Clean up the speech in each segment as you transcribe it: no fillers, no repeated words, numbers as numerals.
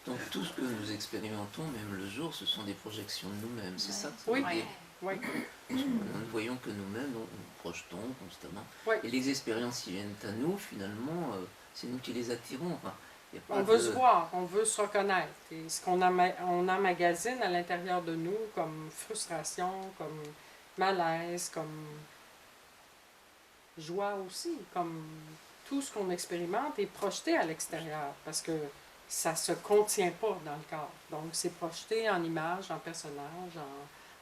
Donc tout ce que nous expérimentons, même le jour, ce sont des projections de nous-mêmes, c'est ça que ça Oui. veut dire. Oui. Nous ne voyons que nous-mêmes, nous projetons constamment. Oui. Et les expériences qui viennent à nous, finalement, c'est nous qui les attirons. Enfin, y a pas On veut se voir, on veut se reconnaître. Et ce qu'on on emmagasine à l'intérieur de nous comme frustration, comme malaise, comme joie aussi, comme tout ce qu'on expérimente est projeté à l'extérieur parce que ça se contient pas dans le corps. Donc c'est projeté en images, en personnages,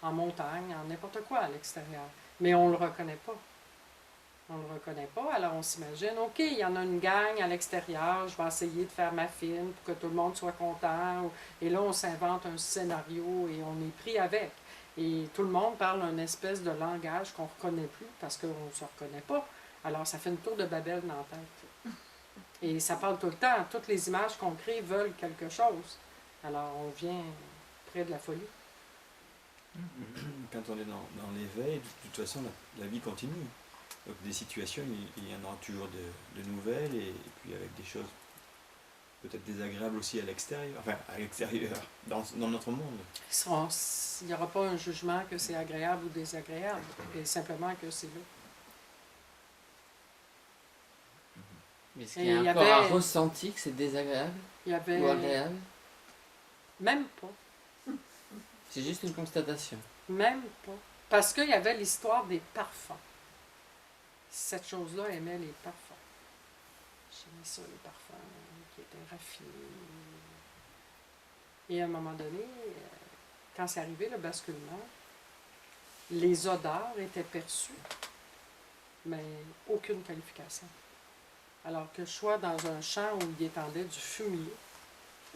en montagne, en n'importe quoi à l'extérieur. Mais on le reconnaît pas. On ne le reconnaît pas, alors on s'imagine, OK, il y en a une gang à l'extérieur, je vais essayer de faire ma film pour que tout le monde soit content. Et là, on s'invente un scénario et on est pris avec. Et tout le monde parle un espèce de langage qu'on ne reconnaît plus parce qu'on ne se reconnaît pas. Alors, ça fait une tour de Babel dans la tête. Et ça parle tout le temps. Toutes les images qu'on crée veulent quelque chose. Alors, on vient près de la folie. Quand on est dans l'éveil, de toute façon, la vie continue. Donc des situations, il y en aura toujours de nouvelles, et puis avec des choses peut-être désagréables aussi à l'extérieur, enfin à l'extérieur, dans notre monde. Il n'y aura pas un jugement que c'est agréable ou désagréable, et simplement que c'est là. Mais est-ce qu'il y a encore un ressenti que c'est désagréable ou agréable? Même pas. C'est juste une constatation. Même pas. Parce qu'il y avait l'histoire des parfums. Cette chose-là aimait les parfums. J'aimais ça, les parfums qui étaient raffinés. Et à un moment donné, quand c'est arrivé le basculement, les odeurs étaient perçues, mais aucune qualification. Alors que je sois dans un champ où il étendait du fumier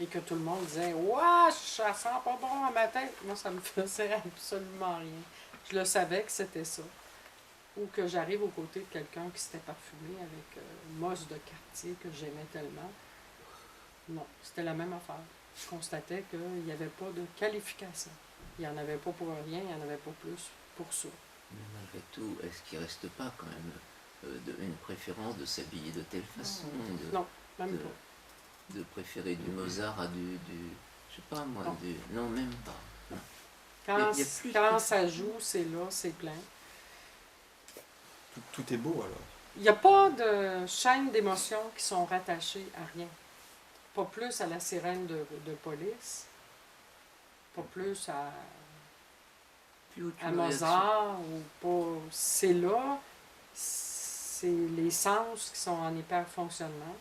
et que tout le monde disait « Wesh, ça sent pas bon à ma tête! » Moi, ça me faisait absolument rien. Je le savais que c'était ça. Ou que j'arrive aux côtés de quelqu'un qui s'était parfumé avec mosse de quartier que j'aimais tellement. Non, c'était la même affaire. Je constatais qu'il n'y avait pas de qualification. Il n'y en avait pas pour rien, il n'y en avait pas plus pour ça. Mais malgré tout, est-ce qu'il ne reste pas quand même une préférence de s'habiller de telle façon? Non, même pas. De préférer du Mozart à du je sais pas moi, non, même pas. Non. Quand ça joue, c'est là, c'est plein. Tout est beau alors. Il n'y a pas de chaînes d'émotions qui sont rattachées à rien. Pas plus à la sirène de police, pas plus à Mozart, ou pas. C'est là, c'est les sens qui sont en hyper-fonctionnement.